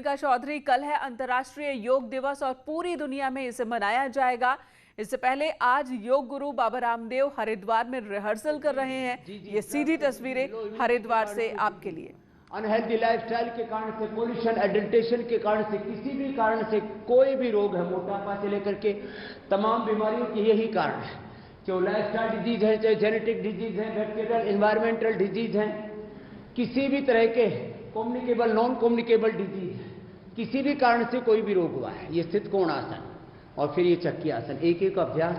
प्रियंका चौधरी, कल है अंतर्राष्ट्रीय योग दिवस और पूरी दुनिया में इसे मनाया जाएगा। इससे पहले आज योग गुरु बाबा रामदेव हरिद्वार में रिहर्सल कर रहे हैं। ये सीधी तस्वीरें हरिद्वार से आपके लिए। अनहेल्दी लाइफस्टाइल के कारण से, पोल्यूशन, एडल्ट्रेशन के कारण से, किसी भी कारण से कोई भी रोग है, मोटापा से लेकर के तमाम बीमारियों की यही कारण है। जो लाइफस्टाइल डिजीज है, चाहे जेनेटिक डिजीज है, बैक्टीरियल एनवायरमेंटल डिजीज है, किसी भी तरह के कम्युनिकेबल नॉन कम्युनिकेबल डिजीज, किसी भी कारण से कोई भी रोग हुआ है, ये स्थित कोण आसन और फिर ये चक्की आसन, एक एक अभ्यास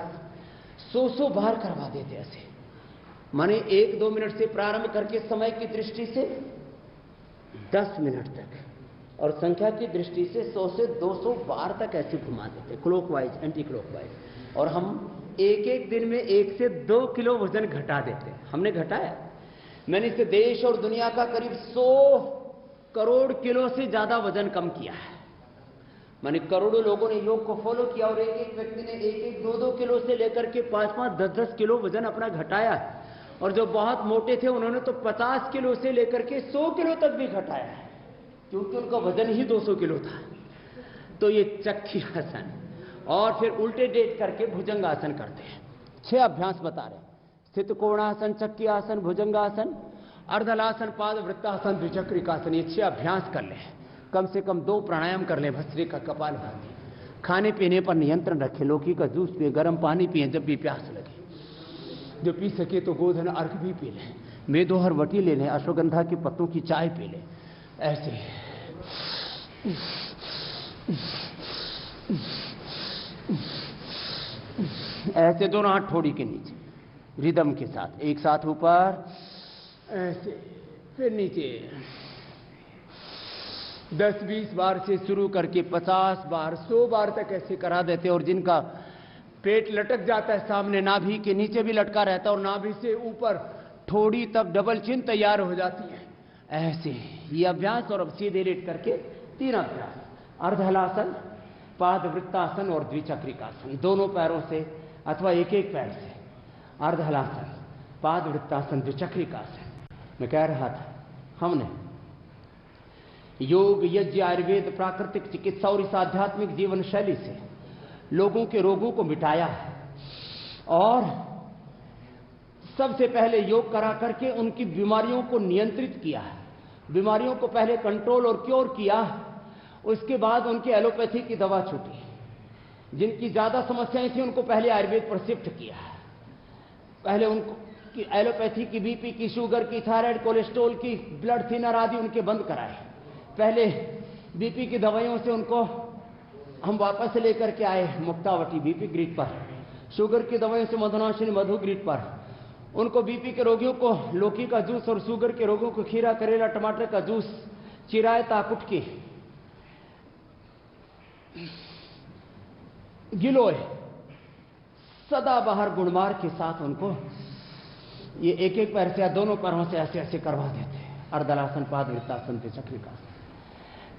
100 बार करवा देते ऐसे। माने 1-2 मिनट से प्रारंभ करके समय की दृष्टि से 10 मिनट तक और संख्या की दृष्टि से 100 से 200 बार तक ऐसे घुमा देते, क्लॉकवाइज, एंटी क्लॉकवाइज। और हम एक दिन में 1 से 2 किलो वजन घटा देते। हमने घटाया, मैंने इसे देश और दुनिया का करीब 100 करोड़ किलो से ज्यादा वजन कम किया है। माने करोड़ों लोगों ने योग को फॉलो किया और एक व्यक्ति ने 1-1, 2-2 किलो से लेकर के 5-5, 10-10 किलो वजन अपना घटाया। और जो बहुत मोटे थे उन्होंने तो 50 किलो से लेकर के 100 किलो तक भी घटाया है, क्योंकि उनका वजन ही 200 किलो था। तो ये चक्की आसन और फिर उल्टे डेट करके भुजंगासन करते हैं। 6 अभ्यास बता रहे हैं, स्थित कोणासन, चक्की आसन, भुजंगासन, अर्धलासन, पाद वृत्तासन, द्विचक्रिकासन। ये 6 अभ्यास कर ले, कम से कम 2 प्राणायाम कर ले, भस्त्रिका, कपालभाति। खाने पीने पर नियंत्रण रखें, लौकी का जूस पिए, गर्म पानी पिए जब भी प्यास लगे, जो पी सके तो गोधन अर्घ भी पी लें, मेदोहर वटी ले लें, अश्वगंधा के पत्तों की चाय पी लें। ऐसे ऐसे दोनों हाथ ठोड़ी के नीचे रिदम के साथ, एक साथ ऊपर, ऐसे फिर नीचे। 10-20 बार से शुरू करके 50 बार, 100 बार तक ऐसे करा देते। और जिनका पेट लटक जाता है, सामने नाभि के नीचे भी लटका रहता है और नाभि से ऊपर ठोड़ी तक डबल चिन तैयार हो जाती है। ऐसे ये अभ्यास। और अब सीधे लेट करके 3 अभ्यास, अर्धहलासन, पाद वृत्तासन और द्विचक्रिकासन। दोनों पैरों से अथवा एक पैर से अर्धहलासन, पाद वृत्तासन, द्विचक्रिकासन। मैं कह रहा था, हमने योग, यज्ञ, आयुर्वेद, प्राकृतिक चिकित्सा और इस आध्यात्मिक जीवन शैली से लोगों के रोगों को मिटाया है। और सबसे पहले योग करा करके उनकी बीमारियों को नियंत्रित किया है। बीमारियों को पहले कंट्रोल और क्योर किया, उसके बाद उनकी एलोपैथी की दवा छूटी। जिनकी ज्यादा समस्याएं थी उनको पहले आयुर्वेद पर शिफ्ट किया। पहले उनको की एलोपैथी की, बीपी की, शुगर की, थायराइड, कोलेस्ट्रॉल की, ब्लड थिनर आदि उनके बंद कराए। पहले बीपी की दवाइयों से उनको हम वापस लेकर के आए मुक्तावटी बीपी ग्रिड पर, शुगर की दवाइयों से मधुनाशिनी मधु ग्रिड पर। उनको बीपी के रोगियों को लौकी का जूस और शुगर के रोगियों को खीरा, करेला, टमाटर का जूस, चिराए, ताकुटकी, गिलोय, सदाबहार गुणमार के साथ उनको ये एक पैर से या दोनों पैरों से ऐसे ऐसे करवा देते। अर्धलासन, पाद वृत्तासन, द्विचक्रिकासन।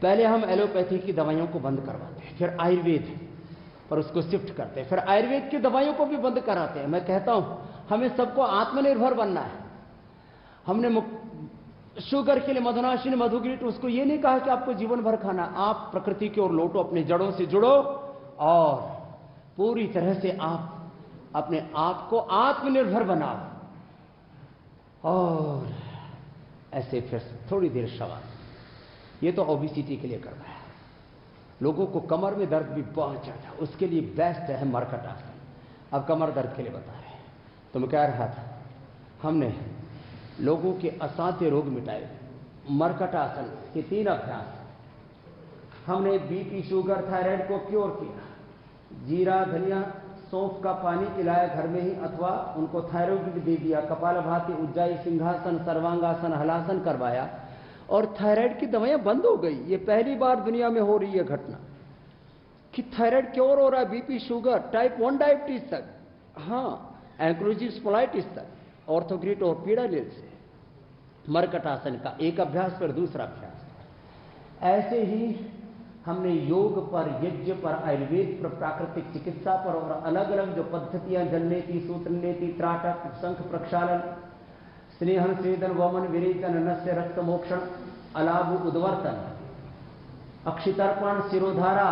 पहले हम एलोपैथी की दवाइयों को बंद करवाते हैं, फिर आयुर्वेद पर उसको शिफ्ट करते हैं, फिर आयुर्वेद की दवाइयों को भी बंद कराते हैं। मैं कहता हूं हमें सबको आत्मनिर्भर बनना है। हमने शुगर के लिए मधुनाशिनी मधु ग्रिड, उसको ये नहीं कहा कि आपको जीवन भर खाना। आप प्रकृति की ओर लौटो, अपने जड़ों से जुड़ो और पूरी तरह से आप अपने आप को आत्मनिर्भर बनाओ। और ऐसे फिर थोड़ी देर शवास। ये तो ओबेसिटी के लिए करना है। लोगों को कमर में दर्द भी बहुत ज्यादा, उसके लिए बेस्ट है मरकट आसन। अब कमर दर्द के लिए बता रहे हैं, तो मैं कह रहा था, हमने लोगों के असाध्य रोग मिटाए। मरकट आसन के 3 अभ्यास। हमने बीपी, शुगर, थायराइड को क्योर किया। जीरा, धनिया, सौंफ का पानी पिलाया घर में ही, अथवा उनको थायराइड भी दे दिया। कपालभाति, उज्जाई, सिंहासन, सर्वांगासन, हलासन करवाया और थायराइड की दवाइयां बंद हो गई। ये पहली बार दुनिया में हो रही है घटना कि थायराइड क्योर हो रहा है, बीपी, शुगर, टाइप 1 डायबिटीज तक, हाँ, एंक्रोजिव स्पोलाइटिस तक, ऑर्थोग्रिड और पीड़ालिल से। मरकट आसन का एक अभ्यास, फिर दूसरा अभ्यास। ऐसे ही हमने योग पर, यज्ञ पर, आयुर्वेद पर, प्राकृतिक चिकित्सा पर और अलग अलग जो पद्धतियां, जलनेति, सूत्रनेति, त्राटक, शंख प्रक्षालन, स्नेहन, स्वेदन, वमन, विरेचन, नस्य, रक्त मोक्षण, अलाभ, उद्वर्तन, अक्षितर्पण, सिरोधारा,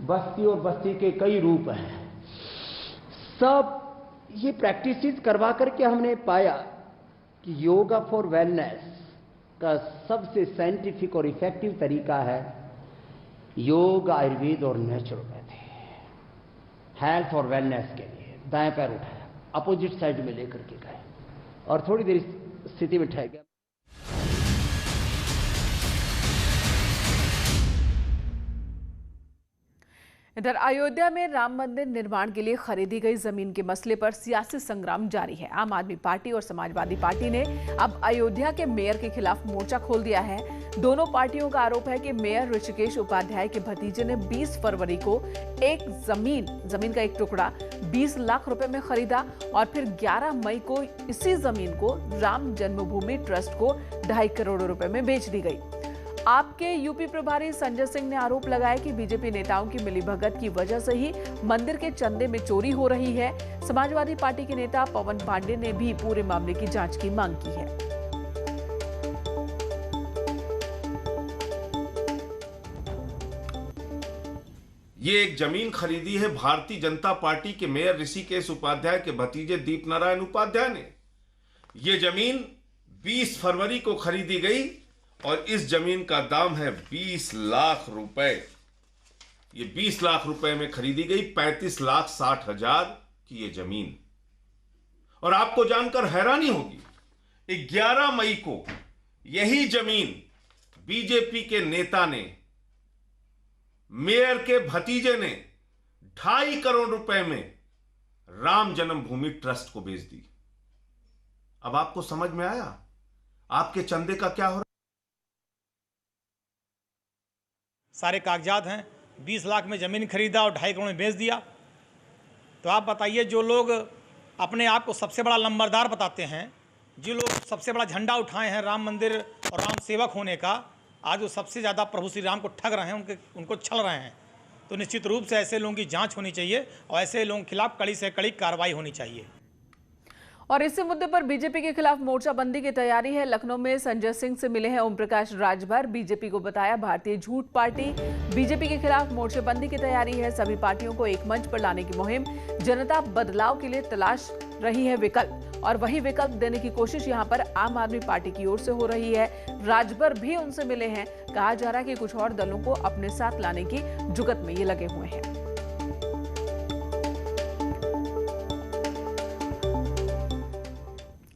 बस्ती और बस्ती के कई रूप हैं। सब ये प्रैक्टिसेस करवा करके हमने पाया कि योगा फॉर वेलनेस का सबसे साइंटिफिक और इफेक्टिव तरीका है योग, आयुर्वेद और नेचुरोपैथी। हेल्थ और वेलनेस के लिए दाएं पैर उठाया, अपोजिट साइड में लेकर के गए और थोड़ी देर इस स्थिति में ठहर गया। इधर अयोध्या में राम मंदिर निर्माण के लिए खरीदी गई जमीन के मसले पर सियासी संग्राम जारी है। आम आदमी पार्टी और समाजवादी पार्टी ने अब अयोध्या के मेयर के खिलाफ मोर्चा खोल दिया है। दोनों पार्टियों का आरोप है कि मेयर ऋषिकेश उपाध्याय के भतीजे ने 20 फरवरी को एक जमीन का एक टुकड़ा 20 लाख रुपए में खरीदा और फिर 11 मई को इसी जमीन को राम जन्मभूमि ट्रस्ट को 2.5 करोड़ रुपए में बेच दी गई। आपके यूपी प्रभारी संजय सिंह ने आरोप लगाया कि बीजेपी नेताओं की मिलीभगत की वजह से ही मंदिर के चंदे में चोरी हो रही है। समाजवादी पार्टी के नेता पवन पांडे ने भी पूरे मामले की जांच की मांग की है। ये एक जमीन खरीदी है भारतीय जनता पार्टी के मेयर ऋषिकेश उपाध्याय के भतीजे दीप नारायण उपाध्याय ने। ये जमीन 20 फरवरी को खरीदी गई और इस जमीन का दाम है 20 लाख रुपए। ये 20 लाख रुपए में खरीदी गई 35,60,000 की ये जमीन। और आपको जानकर हैरानी होगी, 11 मई को यही जमीन बीजेपी के नेता ने, मेयर के भतीजे ने 2.5 करोड़ रुपए में राम जन्मभूमि ट्रस्ट को बेच दी। अब आपको समझ में आया आपके चंदे का क्या हो रहा है? सारे कागजात हैं, 20 लाख में ज़मीन खरीदा और 2.5 करोड़ में बेच दिया। तो आप बताइए, जो लोग अपने आप को सबसे बड़ा नंबरदार बताते हैं, जो लोग सबसे बड़ा झंडा उठाए हैं राम मंदिर और राम सेवक होने का, आज वो सबसे ज़्यादा प्रभु श्री राम को ठग रहे हैं, उनको छल रहे हैं। तो निश्चित रूप से ऐसे लोगों की जांच होनी चाहिए और ऐसे लोगों के खिलाफ कड़ी से कड़ी कार्रवाई होनी चाहिए। और इसी मुद्दे पर बीजेपी के खिलाफ मोर्चाबंदी की तैयारी है। लखनऊ में संजय सिंह से मिले हैं ओम प्रकाश राजभर। बीजेपी को बताया भारतीय झूठ पार्टी। बीजेपी के खिलाफ मोर्चाबंदी की तैयारी है। सभी पार्टियों को एक मंच पर लाने की मुहिम। जनता बदलाव के लिए तलाश रही है विकल्प, और वही विकल्प देने की कोशिश यहां पर आम आदमी पार्टी की ओर से हो रही है। राजभर भी उनसे मिले हैं। कहा जा रहा है कि कुछ और दलों को अपने साथ लाने की जुगत में ये लगे हुए हैं।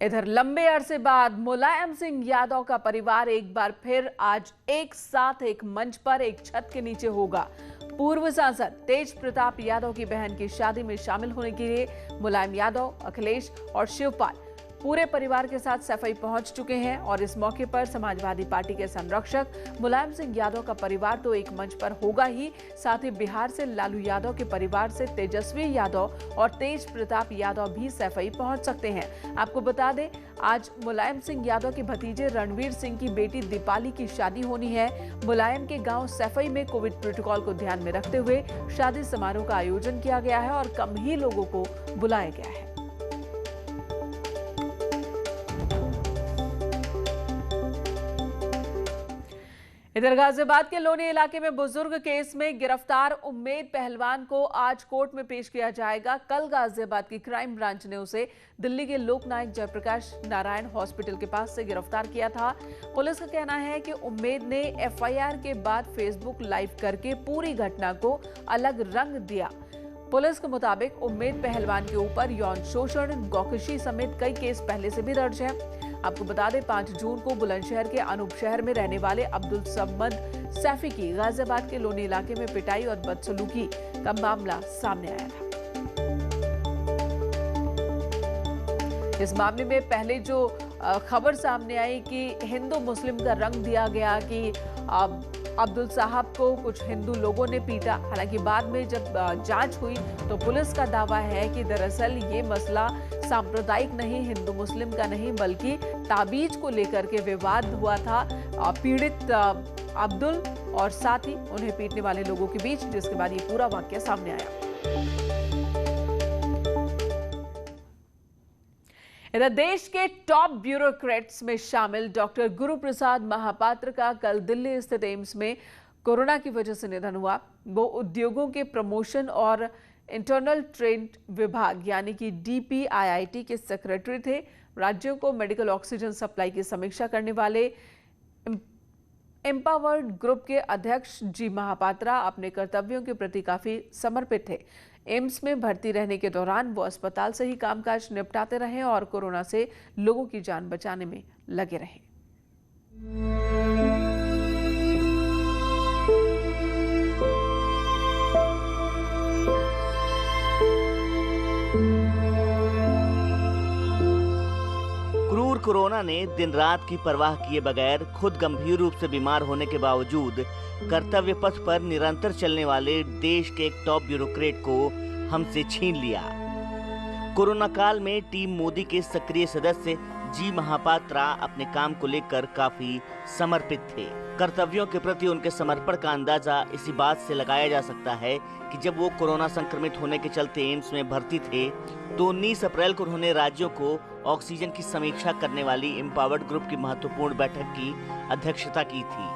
इधर लंबे अरसे बाद मुलायम सिंह यादव का परिवार एक बार फिर आज एक साथ एक मंच पर एक छत के नीचे होगा। पूर्व सांसद तेज प्रताप यादव की बहन की शादी में शामिल होने के लिए मुलायम यादव, अखिलेश और शिवपाल पूरे परिवार के साथ सफाई पहुंच चुके हैं। और इस मौके पर समाजवादी पार्टी के संरक्षक मुलायम सिंह यादव का परिवार तो एक मंच पर होगा ही, साथ ही बिहार से लालू यादव के परिवार से तेजस्वी यादव और तेज प्रताप यादव भी सफाई पहुंच सकते हैं। आपको बता दें, आज मुलायम सिंह यादव के भतीजे रणवीर सिंह की बेटी दीपाली की शादी होनी है। मुलायम के गांव सफाई में कोविड प्रोटोकॉल को ध्यान में रखते हुए शादी समारोह का आयोजन किया गया है और कम ही लोगों को बुलाया गया है। इधर गाजियाबाद के लोनी इलाके में बुजुर्ग केस में गिरफ्तार उम्मेद पहलवान को आज कोर्ट में पेश किया जाएगा। कल गाजियाबाद की क्राइम ब्रांच ने उसे दिल्ली के लोकनायक जयप्रकाश नारायण हॉस्पिटल के पास से गिरफ्तार किया था। पुलिस का कहना है कि उम्मेद ने एफआईआर के बाद फेसबुक लाइव करके पूरी घटना को अलग रंग दिया। पुलिस के मुताबिक उम्मेद पहलवान के ऊपर यौन शोषण, गौकशी समेत कई केस पहले से भी दर्ज है। आपको बता दें, 5 जून को बुलंदशहर के अनूप शहर में रहने वाले अब्दुल समद सैफी की गाजियाबाद के लोनी इलाके में पिटाई और बदसलूकी का मामला सामने आया था। इस मामले में पहले जो खबर सामने आई कि हिंदू मुस्लिम का रंग दिया गया कि अब्दुल साहब को कुछ हिंदू लोगों ने पीटा। हालांकि बाद में जब जांच हुई तो पुलिस का दावा है कि दरअसल ये मसला सांप्रदायिक नहीं, हिंदू मुस्लिम का नहीं, बल्कि ताबीज को लेकर के विवाद हुआ था पीड़ित अब्दुल और साथ ही उन्हें पीटने वाले लोगों के बीच, जिसके बाद ये पूरा वाकया सामने आया। इधर देश के टॉप ब्यूरोक्रेट्स में शामिल डॉक्टर गुरु प्रसाद महापात्र का कल दिल्ली स्थित एम्स में कोरोना की वजह से निधन हुआ। वो उद्योगों के प्रमोशन और इंटरनल ट्रेड विभाग यानी कि DPIIT के सेक्रेटरी थे। राज्यों को मेडिकल ऑक्सीजन सप्लाई की समीक्षा करने वाले एम्पावर्ड ग्रुप के अध्यक्ष जी महापात्रा अपने कर्तव्यों के प्रति काफी समर्पित थे। एम्स में भर्ती रहने के दौरान वो अस्पताल से ही कामकाज निपटाते रहे और कोरोना से लोगों की जान बचाने में लगे रहे। क्रूर कोरोना ने दिन रात की परवाह किए बगैर खुद गंभीर रूप से बीमार होने के बावजूद कर्तव्य पथ पर निरंतर चलने वाले देश के एक टॉप ब्यूरोक्रेट को हमसे छीन लिया। कोरोना काल में टीम मोदी के सक्रिय सदस्य जी महापात्रा अपने काम को लेकर काफी समर्पित थे। कर्तव्यों के प्रति उनके समर्पण का अंदाजा इसी बात से लगाया जा सकता है कि जब वो कोरोना संक्रमित होने के चलते एम्स में भर्ती थे तो 19 अप्रैल को उन्होंने राज्यों को ऑक्सीजन की समीक्षा करने वाली एम्पावर्ड ग्रुप की महत्वपूर्ण बैठक की अध्यक्षता की थी।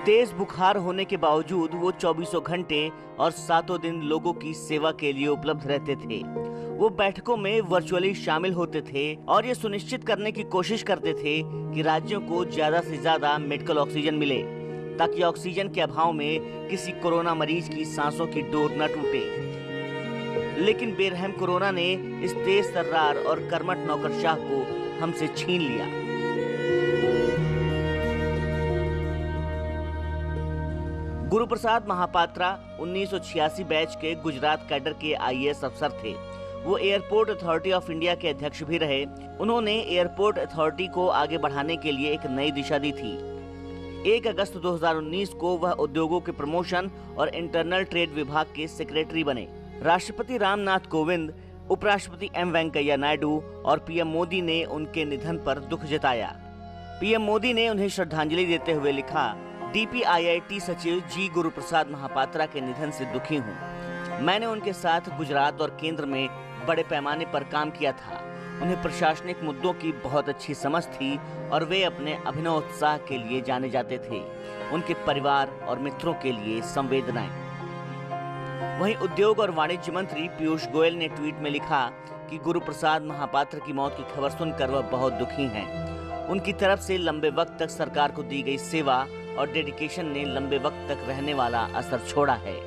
तेज बुखार होने के बावजूद वो 24 घंटे और 7 दिन लोगों की सेवा के लिए उपलब्ध रहते थे। वो बैठकों में वर्चुअली शामिल होते थे और ये सुनिश्चित करने की कोशिश करते थे कि राज्यों को ज्यादा से ज्यादा मेडिकल ऑक्सीजन मिले ताकि ऑक्सीजन के अभाव में किसी कोरोना मरीज की सांसों की डोर न टूटे। लेकिन बेरहम कोरोना ने इस तेज तर्रार और कर्मठ नौकरशाह को हमसे छीन लिया। गुरु प्रसाद महापात्रा 1986 बैच के गुजरात कैडर के IAS अफसर थे। वो एयरपोर्ट अथॉरिटी ऑफ इंडिया के अध्यक्ष भी रहे। उन्होंने एयरपोर्ट अथॉरिटी को आगे बढ़ाने के लिए एक नई दिशा दी थी। 1 अगस्त 2019 को वह उद्योगों के प्रमोशन और इंटरनल ट्रेड विभाग के सेक्रेटरी बने। राष्ट्रपति रामनाथ कोविंद, उपराष्ट्रपति M वेंकैया नायडू और PM मोदी ने उनके निधन पर दुख जताया। PM मोदी ने उन्हें श्रद्धांजलि देते हुए लिखा, DPIIT सचिव जी गुरु प्रसाद महापात्रा के निधन से दुखी हूँ। मैंने उनके साथ गुजरात और केंद्र में बड़े पैमाने पर काम किया था। उन्हें प्रशासनिक मुद्दों की बहुत अच्छी समझ थी और वे अपने अभिनव उत्साह के लिए जाने जाते थे। उनके परिवार और मित्रों के लिए संवेदनाएं। वहीं उद्योग और वाणिज्य मंत्री पीयूष गोयल ने ट्वीट में लिखा कि गुरु प्रसाद महापात्र की मौत की खबर सुनकर वह बहुत दुखी हैं। उनकी तरफ से लंबे वक्त तक सरकार को दी गई सेवा और डेडिकेशन ने लंबे वक्त तक रहने वाला असर छोड़ा है।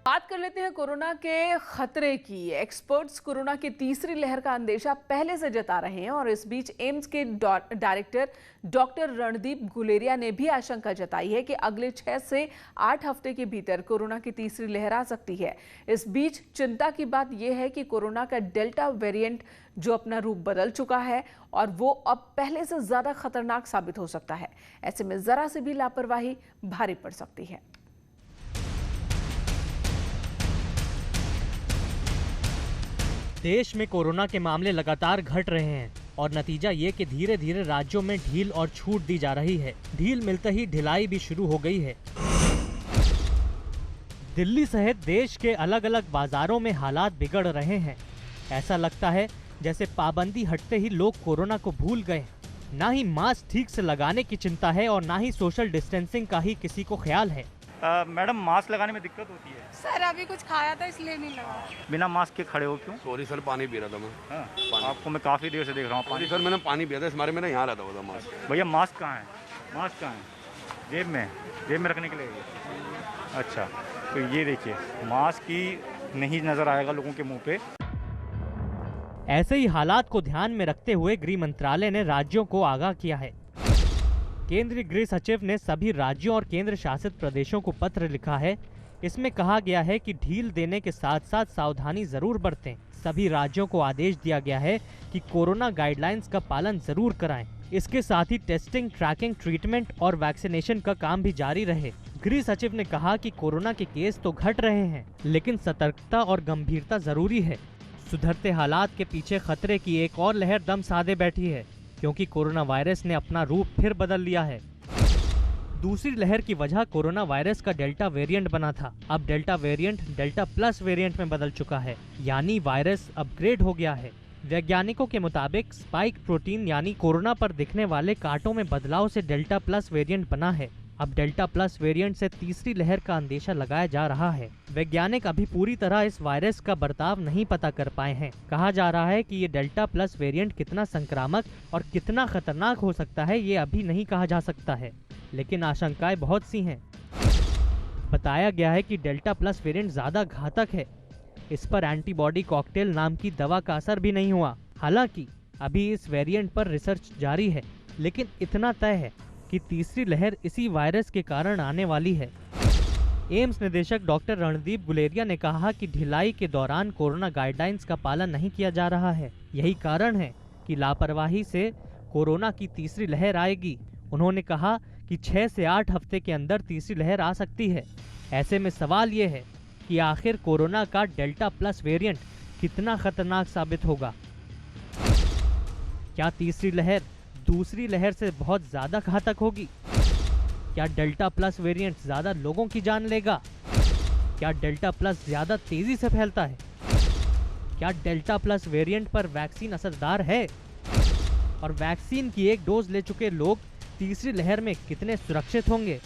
बात कर लेते हैं कोरोना के खतरे की। एक्सपर्ट्स कोरोना की तीसरी लहर का अंदेशा पहले से जता रहे हैं और इस बीच एम्स के डायरेक्टर डॉक्टर रणदीप गुलेरिया ने भी आशंका जताई है कि अगले 6 से 8 हफ्ते के भीतर कोरोना की तीसरी लहर आ सकती है। इस बीच चिंता की बात यह है कि कोरोना का डेल्टा वेरिएंट जो अपना रूप बदल चुका है और वो अब पहले से ज्यादा खतरनाक साबित हो सकता है। ऐसे में जरा से भी लापरवाही भारी पड़ सकती है। देश में कोरोना के मामले लगातार घट रहे हैं और नतीजा ये कि धीरे धीरे राज्यों में ढील और छूट दी जा रही है। ढील मिलते ही ढिलाई भी शुरू हो गई है। दिल्ली सहित देश के अलग अलग बाजारों में हालात बिगड़ रहे हैं। ऐसा लगता है जैसे पाबंदी हटते ही लोग कोरोना को भूल गए। ना ही मास्क ठीक से लगाने की चिंता है और ना ही सोशल डिस्टेंसिंग का ही किसी को ख्याल है। मैडम मास्क लगाने में दिक्कत होती है? सर अभी कुछ खाया था इसलिए नहीं लगा। बिना मास्क के खड़े हो क्यों? सॉरी सर, पानी पी रहा था मैं। हाँ, आपको मैं काफ़ी देर से देख रहा हूँ पानी। सर मैंने पानी पिया था, इस बारे में यहाँ रहता हुआ था मास्क। भैया मास्क कहाँ है? मास्क कहाँ है? जेब में रखने के लिए। अच्छा, तो ये देखिए मास्क ही नहीं नज़र आएगा लोगों के मुँह पे। ऐसे ही हालात को ध्यान में रखते हुए गृह मंत्रालय ने राज्यों को आगाह किया है। केंद्रीय गृह सचिव ने सभी राज्यों और केंद्र शासित प्रदेशों को पत्र लिखा है। इसमें कहा गया है कि ढील देने के साथ साथ सावधानी जरूर बरतें। सभी राज्यों को आदेश दिया गया है कि कोरोना गाइडलाइंस का पालन जरूर कराएं। इसके साथ ही टेस्टिंग, ट्रैकिंग, ट्रीटमेंट और वैक्सीनेशन का काम भी जारी रहे। गृह सचिव ने कहा कि कोरोना के केस तो घट रहे हैं, लेकिन सतर्कता और गंभीरता जरूरी है। सुधरते हालात के पीछे खतरे की एक और लहर दम साधे बैठी है, क्योंकि कोरोना वायरस ने अपना रूप फिर बदल लिया है। दूसरी लहर की वजह कोरोना वायरस का डेल्टा वेरिएंट बना था। अब delta variant delta plus variant में बदल चुका है, यानी वायरस अपग्रेड हो गया है। वैज्ञानिकों के मुताबिक स्पाइक प्रोटीन यानी कोरोना पर दिखने वाले कांटों में बदलाव से डेल्टा प्लस वेरिएंट बना है। अब डेल्टा प्लस वेरिएंट से तीसरी लहर का अंदेशा लगाया जा रहा है। वैज्ञानिक अभी पूरी तरह इस वायरस का बर्ताव नहीं पता कर पाए हैं। कहा जा रहा है कि ये डेल्टा प्लस वेरिएंट कितना संक्रामक और कितना खतरनाक हो सकता है, ये अभी नहीं कहा जा सकता है, लेकिन आशंकाएं बहुत सी हैं। बताया गया है कि डेल्टा प्लस वेरिएंट ज्यादा घातक है। इस पर एंटीबॉडी कॉकटेल नाम की दवा का असर भी नहीं हुआ। हालांकि अभी इस वेरिएंट पर रिसर्च जारी है, लेकिन इतना तय है कि तीसरी लहर इसी वायरस के कारण आने वाली है। एम्स निदेशक डॉक्टर रणदीप गुलेरिया ने कहा कि ढिलाई के दौरान कोरोना गाइडलाइंस का पालन नहीं किया जा रहा है। यही कारण है कि लापरवाही से कोरोना की तीसरी लहर आएगी। उन्होंने कहा कि 6 से 8 हफ्ते के अंदर तीसरी लहर आ सकती है। ऐसे में सवाल ये है कि आखिर कोरोना का डेल्टा प्लस वेरिएंट कितना खतरनाक साबित होगा। क्या तीसरी लहर दूसरी लहर से बहुत ज्यादा घातक होगी? क्या डेल्टा प्लस वेरिएंट ज्यादा लोगों की जान लेगा? क्या डेल्टा प्लस ज्यादा तेजी से फैलता है? क्या डेल्टा प्लस वेरिएंट पर वैक्सीन असरदार है? और वैक्सीन की एक डोज ले चुके लोग तीसरी लहर में कितने सुरक्षित होंगे?